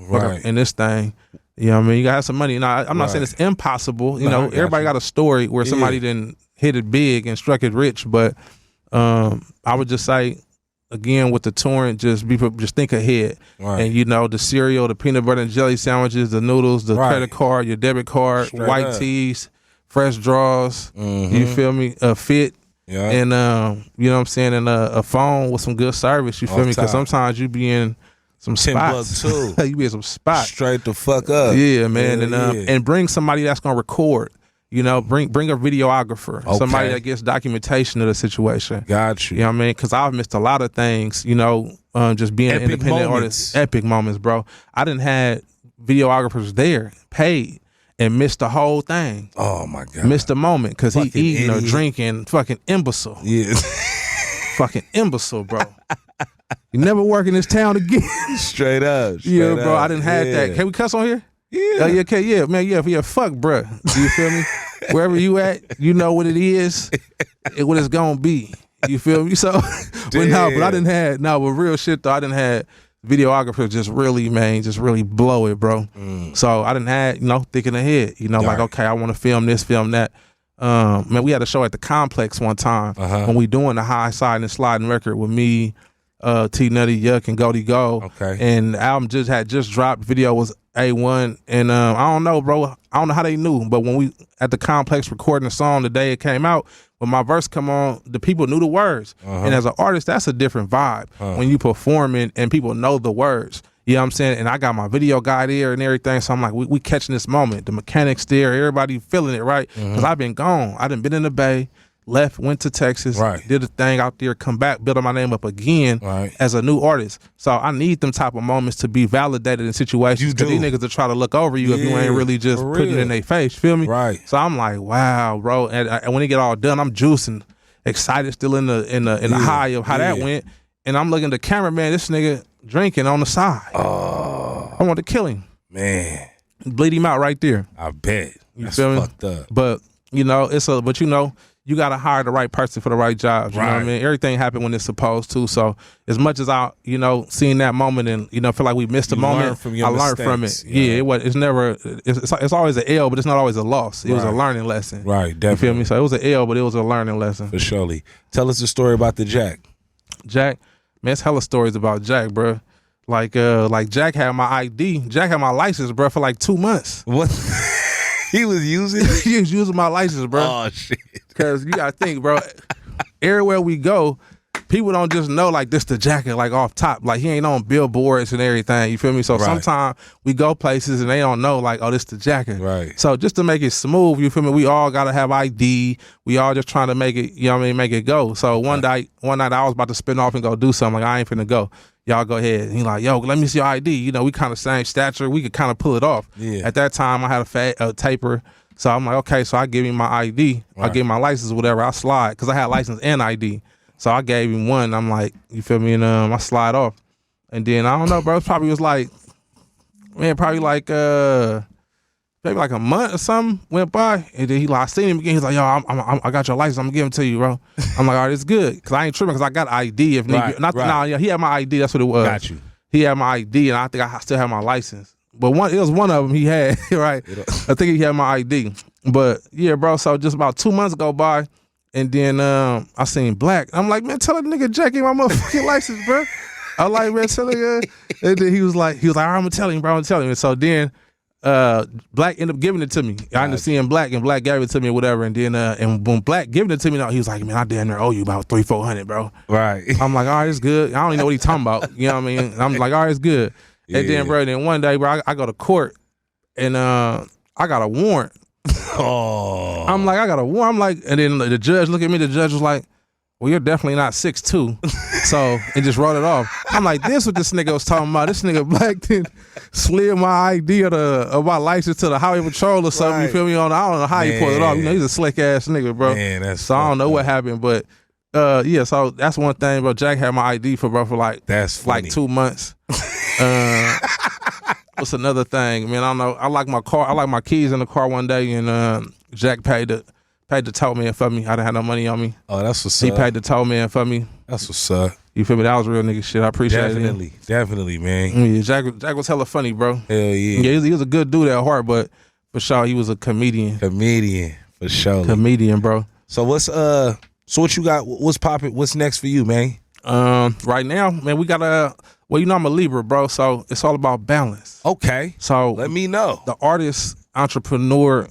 in this thing. You know what I mean? You gotta have some money. Now, I'm not saying it's impossible. Everybody got a story where somebody didn't hit it big and struck it rich. But I would just say, again, with the touring, just think ahead. And the cereal, the peanut butter and jelly sandwiches, the noodles, the credit card, your debit card, white tees, fresh draws. You feel me? A fit. Yeah. And you know what I'm saying? And a phone with some good service. You feel me? Because sometimes you be in some spots. too. You be in some spots. Straight the fuck up. Yeah, man. And bring somebody that's gonna record. Bring a videographer. Somebody that gets documentation of the situation. Got you. You know what I mean? Because I've missed a lot of things, just being an independent artist. Epic moments, bro. I done had videographers there, paid, and missed the whole thing. Oh my God. Missed the moment because he eating or drinking. Fucking imbecile. Yeah. Fucking imbecile, bro. You never work in this town again. Straight up. Yeah, bro. I didn't have that. Can we cuss on here? Yeah. Yeah, okay, yeah, man, yeah, fuck, bro. You feel me? Wherever you at, you know what it is, what it's gonna be. You feel me? So, but I didn't have, but real shit though, I didn't have videographers just really blow it, bro. So I didn't have, thinking ahead, like, okay, I want to film this, film that. Man, we had a show at the Complex one time when we doing the high side and sliding record with me, T Nutty, Yuck, and Goldie Go. Okay. And the album had just dropped. Video was A1. And I don't know, bro. I don't know how they knew, but when we at the Complex recording the song the day it came out, when my verse come on, the people knew the words. And as an artist, that's a different vibe when you performing and people know the words. You know what I'm saying? And I got my video guy there and everything. So I'm like, we catching this moment. The mechanics there, everybody feeling it, right? Because I've been gone. I done been in the Bay, left, went to Texas, did a thing out there, come back, building my name up again as a new artist. So I need them type of moments to be validated in situations. Because these niggas will try to look over you if you ain't really just putting it in their face. You feel me? Right. So I'm like, wow, bro. And when it get all done, I'm juicing, excited, still in the high of how that went. And I'm looking at the cameraman, this nigga drinking on the side. Oh. I want to kill him. Man. Bleed him out right there. I bet. You feel me? Fucked up. But, you got to hire the right person for the right jobs. You know what I mean? Everything happened when it's supposed to. So as much as I, seeing that moment and, feel like we missed a moment, I learned from it. Yeah, it's always an L, but it's not always a loss. It was a learning lesson. Right, definitely. You feel me? So it was an L, but it was a learning lesson. For surely. Tell us the story about the Jack. Jack, man, it's hella stories about Jack, bro. Like Jack had my ID. Jack had my license, bro, for like 2 months. What? He was using it? He was using my license, bro. Oh, shit. Because you got to think, bro, everywhere we go, people don't just know like this the jacket like off top. Like he ain't on billboards and everything. You feel me? So sometimes we go places and they don't know like, oh, this the jacket. Right. So just to make it smooth, you feel me? We all gotta have ID. We all just trying to make it, you know what I mean, make it go. So one night I was about to spin off and go do something. Like I ain't finna go. Y'all go ahead. And he like, yo, let me see your ID. You know, we kind of same stature. We could kind of pull it off. Yeah. At that time, I had a taper. So I'm like, okay. So I give him my ID. I give him my license, whatever. I slide because I had license and ID. So I gave him one. I'm like, you feel me? And I slide off. And then I don't know, bro. It probably was like, man, maybe like a month or something went by. And then I seen him again. He's like, yo, I got your license. I'm gonna give it to you, bro. I'm like, all right, it's good. Because I ain't tripping because I got ID. If need be. Nah, he had my ID. That's what it was. Got you. He had my ID, and I think I still have my license. But it was one of them he had, right? I think he had my ID. But yeah, bro, so just about 2 months go by, and then I seen Black. I'm like, man, tell that nigga Jack get my motherfucking license, bro. I like, man, tell him. And then he was like, all right, I'm gonna tell him, bro, I'm gonna tell him. And so then Black ended up giving it to me. I ended up seeing Black, and Black gave it to me or whatever. And then and when Black giving it to me, he was like, man, I damn near owe you about $300-400, bro. Right. I'm like, all right, it's good. I don't even know what he's talking about. You know what I mean? And I'm like, all right, it's good. Yeah. And then, bro, then one day, bro, I go to court, and I got a warrant. Oh. I'm like, I got a warrant. I'm like, and then the judge look at me. The judge was like, well, you're definitely not 6'2". So it just wrote it off. I'm like, this what this nigga was talking about. This nigga Black then slid my ID of my license to the highway patrol or something. You feel me? I don't know how he pulled it off. You know, he's a slick ass nigga, bro. Man, that's so I don't know what happened, but yeah. So that's one thing, bro. Jack had my ID for like that's funny. Like 2 months. What's another thing, man? I don't know. I like my car. I like my keys in the car one day, and Jack paid the tow man for me. I didn't have no money on me. Oh, that's what's up. He paid the tow man for me. That's what's up. You feel me? That was real nigga shit. I appreciate it. Definitely, man. Yeah, Jack was hella funny, bro. Hell yeah. Yeah, he was a good dude at heart, but for sure he was a comedian. Comedian, for sure. Comedian, bro. So what you got? What's popping? What's next for you, man? Right now, man, we got well, you know I'm a Libra, bro, so it's all about balance. Okay. So let me know. The artist, entrepreneur,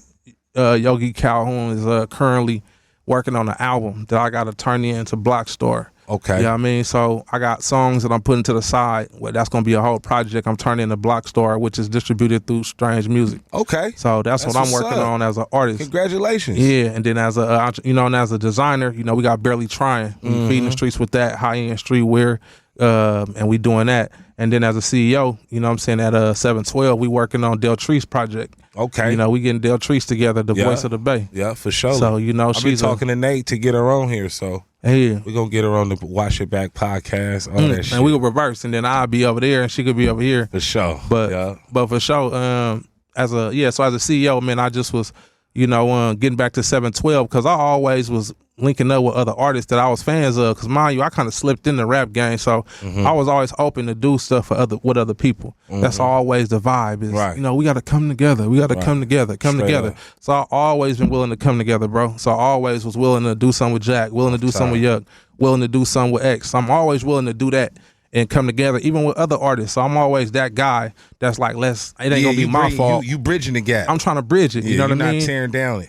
Yogi Calhoun is currently working on an album that I got to turn into Blockstar. Okay. You know what I mean? So I got songs that I'm putting to the side. Well, that's going to be a whole project I'm turning into Blockstar, which is distributed through Strange Music. Okay. So that's what I'm working on as an artist. Congratulations. Yeah, and then as a and as a designer, you know, we got Barely Trying. We feeding the streets with that high-end streetwear, and we doing that. And then as a CEO, you know what I'm saying, at 712, we working on Del Treese project. Okay. You know, we getting Del Treese together, the voice of the Bay. Yeah, for sure. So, you know, she's talking to Nate to get her on here, so yeah, we're going to get her on the Wash It Back podcast, all that shit. And we will reverse, and then I'll be over there, and she could be over here. For sure. But for sure, so as a CEO, man, I just was, you know, getting back to 712, because I always was linking up with other artists that I was fans of, because mind you, I kind of slipped in the rap game, so I was always open to do stuff with other people. That's always the vibe is, you know, we got to come together. We got to come together. So I always been willing to come together, bro. So I always was willing to do something with Jack, willing to do something with Yuck, willing to do something with X. So I'm always willing to do that and come together, even with other artists. So I'm always that guy that's like, it ain't gonna be my fault. You bridging the gap. I'm trying to bridge it. You know what I mean? Not tearing down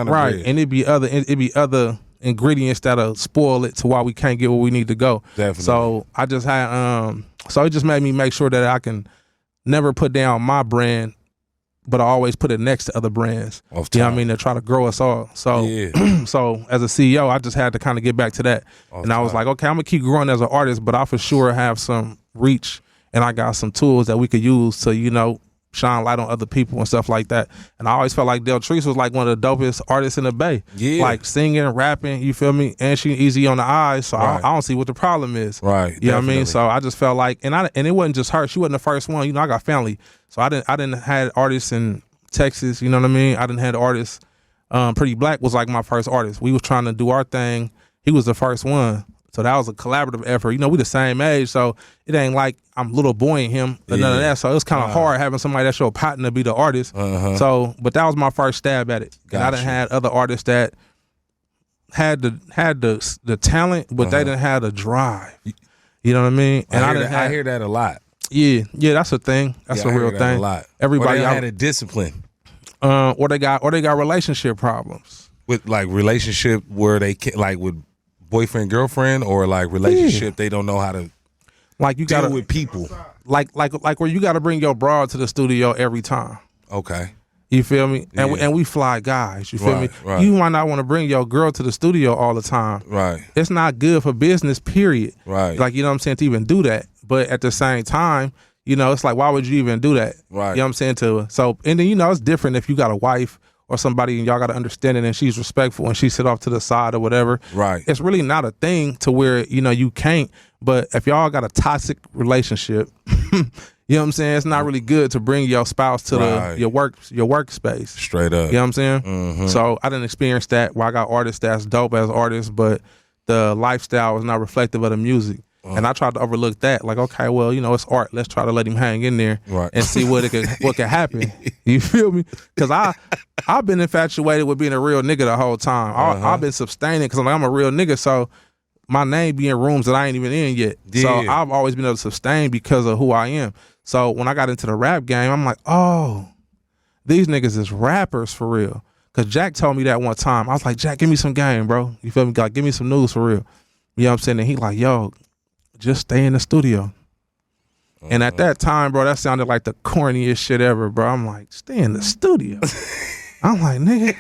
the bridge. And it'd be other ingredients that'll spoil it to why we can't get where we need to go. Definitely. So I just had so it just made me make sure that I can never put down my brand, but I always put it next to other brands. You know what I mean? To try to grow us all. So so as a CEO, I just had to kind of get back to that. And I was like, okay, I'm gonna keep growing as an artist, but I for sure have some reach, and I got some tools that we could use to, you know, shine light on other people and stuff like that. And I always felt like Del Treese was like one of the dopest artists in the Bay. Yeah. Like singing, rapping, you feel me? And she easy on the eyes, so I don't see what the problem is. Right. You know what I mean? So I just felt like, and it wasn't just her. She wasn't the first one. You know, I got family. So I didn't had artists in Texas, you know what I mean? I didn't had artists. Pretty Black was like my first artist. We was trying to do our thing. He was the first one. So that was a collaborative effort. You know, we the same age, so it ain't like I'm little boy in him or none of that. So it was kind of hard having somebody that's your partner be the artist. So, but that was my first stab at it. And I done had other artists that had the talent, but they didn't have the drive. You know what I mean? And I hear that a lot. Yeah, that's a thing. That's a real thing. A lot. Everybody had a discipline. Or they got relationship problems. With like relationship where they can, like with boyfriend girlfriend, or like relationship they don't know how to like you deal gotta with people. like where you got to bring your broad to the studio every time. Okay. You feel me? Yeah. And we fly guys. You feel me? Right. You might not want to bring your girl to the studio all the time. Right. It's not good for business, period. Right. Like, you know what I'm saying, to even do that. But at the same time, you know, it's like, why would you even do that? Right. You know what I'm saying? So, and then, you know, it's different if you got a wife or somebody and y'all got to understand it and she's respectful and she sit off to the side or whatever. Right. It's really not a thing to where, you know, you can't. But if y'all got a toxic relationship, you know what I'm saying? It's not really good to bring your spouse to your workspace. Straight up. You know what I'm saying? Mm-hmm. So I didn't experience that where I got artists that's dope as artists, but the lifestyle was not reflective of the music. And I tried to overlook that. Like, okay, well, you know, it's art. Let's try to let him hang in there and see what could happen. You feel me? Because I've been infatuated with being a real nigga the whole time. I've been sustaining because I'm a real nigga. So my name be in rooms that I ain't even in yet. Yeah. So I've always been able to sustain because of who I am. So when I got into the rap game, I'm like, oh, these niggas is rappers for real. Because Jack told me that one time. I was like, Jack, give me some game, bro. You feel me? Like, give me some news for real. You know what I'm saying? And he like, yo, just stay in the studio. And at that time, bro, that sounded like the corniest shit ever, bro. I'm like, stay in the studio. I'm like, nigga,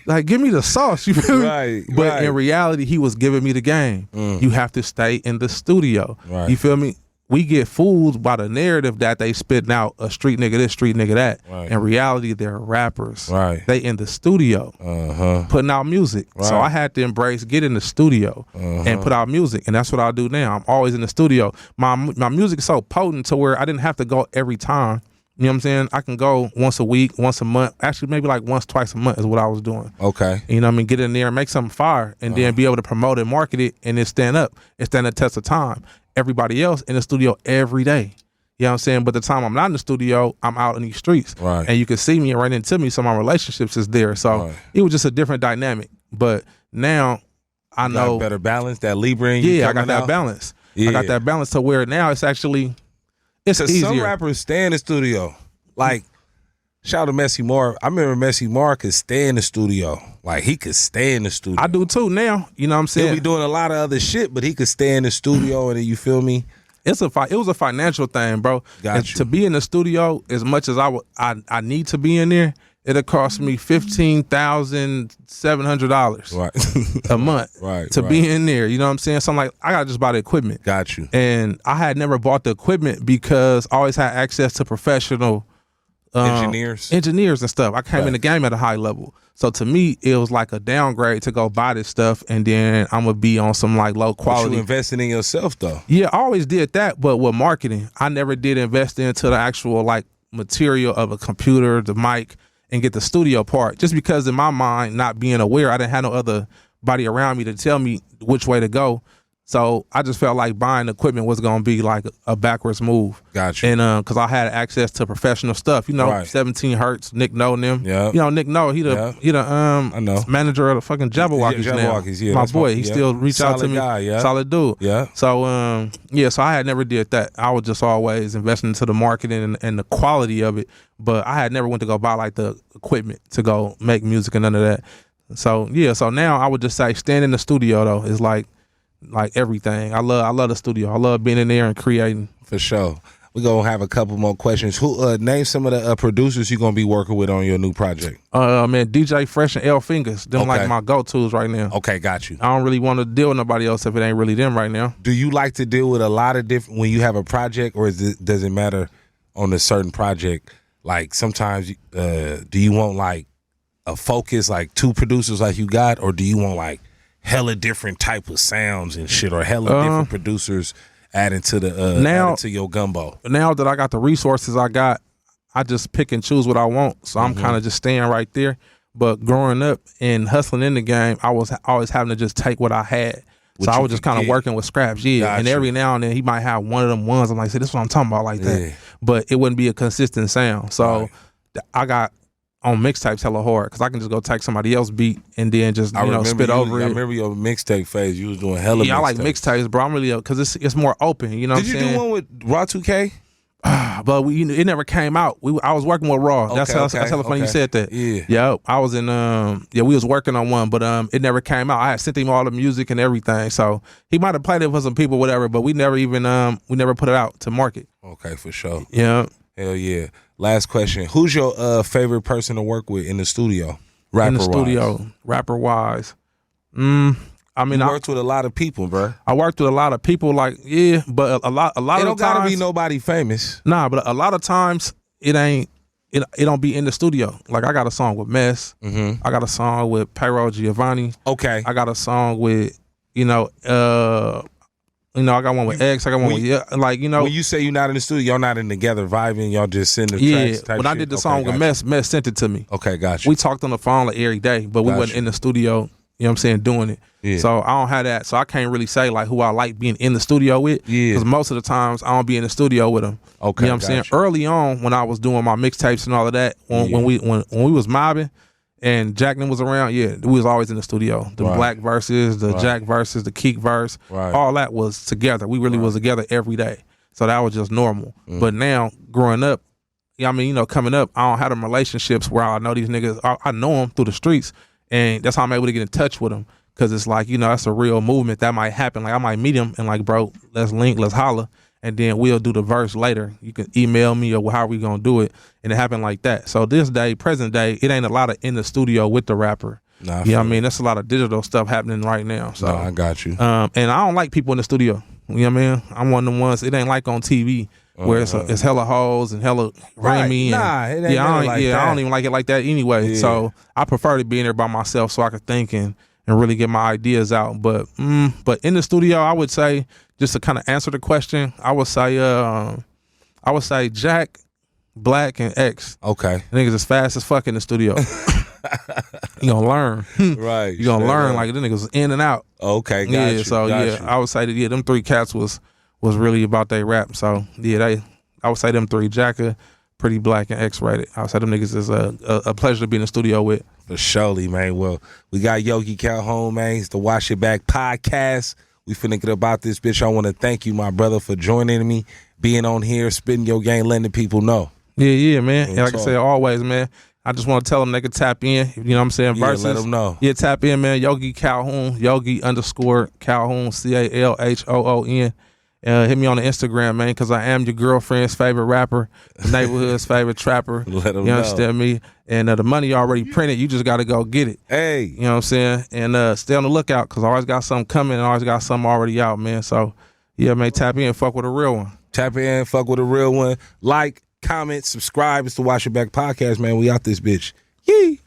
like, give me the sauce. You feel me? Right. But in reality, he was giving me the game. You have to stay in the studio. Right. You feel me? We get fooled by the narrative that they spitting out, a street nigga this, street nigga that. Right. In reality, they're rappers. Right. They in the studio putting out music. Right. So I had to embrace, get in the studio and put out music. And that's what I do now. I'm always in the studio. My music is so potent to where I didn't have to go every time. You know what I'm saying? I can go once a week, once a month. Actually, maybe like once, twice a month is what I was doing. Okay. You know what I mean? Get in there and make something fire and then be able to promote and market it and then stand up and stand the test of time. Everybody else in the studio every day. You know what I'm saying? But the time I'm not in the studio, I'm out in these streets. Right. And you can see me and run into me, so my relationships is there. So it was just a different dynamic. But now I know. Got better balance, that Libra in you. Yeah, I got that balance. Yeah. I got that balance to where now it's actually, it's easier. Some rappers stay in the studio. Like, shout out to Messy Mar. I remember Messy Mar could stay in the studio. Like, he could stay in the studio. I do too now. You know what I'm saying? He'll be doing a lot of other shit, but he could stay in the studio and then, you feel me? It was a financial thing, bro. Got you. To be in the studio as much as I need to be in there, it'll cost me $15,700 a month to be in there. You know what I'm saying? So I'm like, I gotta just buy the equipment. Got you. And I had never bought the equipment because I always had access to professional engineers and stuff. I came in the game at a high level. So to me, it was like a downgrade to go buy this stuff and then I'm gonna be on some like low quality. But you investing in yourself though. Yeah, I always did that, but with marketing, I never did invest into the actual like material of a computer, the mic, and get the studio part. Just because in my mind, not being aware, I didn't have no other body around me to tell me which way to go. So I just felt like buying equipment was gonna be like a backwards move. Gotcha. And because I had access to professional stuff, you know, 17 Hertz, Nick know them. Yeah. You know, Nick know he the I know. manager of the fucking Jabberwockies now. Yeah, my boy, he still reach out to me. Guy, Solid dude. Yeah. So so I had never did that. I was just always investing into the marketing and the quality of it, but I had never went to go buy like the equipment to go make music and none of that. So so now I would just say stand in the studio though is like everything. I love the studio. I love being in there and creating. For sure. We're gonna have a couple more questions. Who name some of the producers you're gonna be working with on your new project? Man, DJ Fresh and L Fingers. Them like my go-tos right now. Okay, got you. I don't really want to deal with nobody else if it ain't really them right now. Do you like to deal with a lot of different when you have a project, or does it matter on a certain project? Like sometimes, do you want like a focus, like 2 producers like you got, or do you want like hella different type of sounds and shit, or hella different producers adding to the adding to your gumbo? Now that I got the resources I just pick and choose what I want. So I'm kind of just staying right there. But growing up and hustling in the game, I was always having to just take what I had. So I was just kind of working with scraps, and every now and then he might have one of them ones. I'm like, see, this is what I'm talking about, like that. But it wouldn't be a consistent sound. So I got on mixtapes hella hard because I can just go take somebody else's beat and then just spit over it. I remember your mixtape phase. You was doing hella. Yeah, I like mixtapes, bro. I'm really because it's more open. You know. Did you do one with Raw 2K? But it never came out. I was working with Raw. That's hella funny you said that. Yeah. I was in we was working on one, but it never came out. I had sent him all the music and everything. So he might have played it for some people, whatever, but we never even we never put it out to market. Okay, for sure. Yeah. Hell yeah. Last question. Who's your favorite person to work with in the studio? Rapper wise. I mean, you worked with a lot of people, bro. I worked with a lot of people, but a lot of times, don't gotta be nobody famous. Nah, but a lot of times it don't be in the studio. Like I got a song with Mess. Mm-hmm. I got a song with Payroll Giovanni. Okay. I got a song with I got one with X. I got one with When you say you're not in the studio, y'all not in together vibing. Y'all just send the tracks. Type when I shit? did the song with Mess sent it to me. Okay, gotcha. We talked on the phone like every day, but we wasn't in the studio. You know what I'm saying? Doing it. Yeah. So I don't have that. So I can't really say like who I like being in the studio with. Yeah. Because most of the times I don't be in the studio with them. Okay. You know what I'm saying? Early on when I was doing my mixtapes and all of that, when we was mobbing and Jackman was around, we was always in the studio. The Black verses, the Jack verses, the Keek verse, all that was together. We really was together every day. So that was just normal. But now growing up, coming up, I don't have them relationships where I know these niggas. I know them through the streets. And that's how I'm able to get in touch with them. Because it's like, that's a real movement that might happen. Like I might meet him and like, bro, let's link, let's holler. And then we'll do the verse later. You can email me or how we going to do it. And it happened like that. So this day, present day, it ain't a lot of in the studio with the rapper. Nah, you know what I mean? That's a lot of digital stuff happening right now. So I got you. And I don't like people in the studio. You know what I mean? I'm one of them ones, it ain't like on TV. Where it's hella hoes and hella Remy. Nah, it ain't I don't even like it like that anyway. Yeah. So I prefer to be in there by myself so I can think and really get my ideas out. But in the studio, I would say, just to kind of answer the question, I would say Jack, Black, and X. Okay. Niggas as fast as fuck in the studio. You gonna learn. Right. You gonna learn like the niggas in and out. Okay, got you. So got you. I would say that them three cats was really about they rap. So I would say them three, Jacka, Pretty Black, and X-Rated. I would say them niggas is a pleasure to be in the studio with. For surely, man. Well, we got Yogi Calhoun, man. It's the Wash It Back podcast. We finna get about this bitch. I want to thank you, my brother, for joining me, being on here, spitting your game, letting the people know. Yeah, man. And like I say always, man, I just want to tell them they can tap in. You know what I'm saying? Yeah, Versus, let them know. Yeah, tap in, man. Yogi Calhoun, Yogi_Calhoun, CALHOON. Hit me on the Instagram, man, because I am your girlfriend's favorite rapper, the neighborhood's favorite trapper. Let them you know. understand me? And the money already printed. You just got to go get it. Hey. You know what I'm saying? And stay on the lookout because I always got something coming and I always got something already out, man. So, yeah, man, tap in, fuck with a real one. Tap in, fuck with a real one. Like, comment, subscribe. It's the Wash It Back podcast, man. We out this bitch. Yee.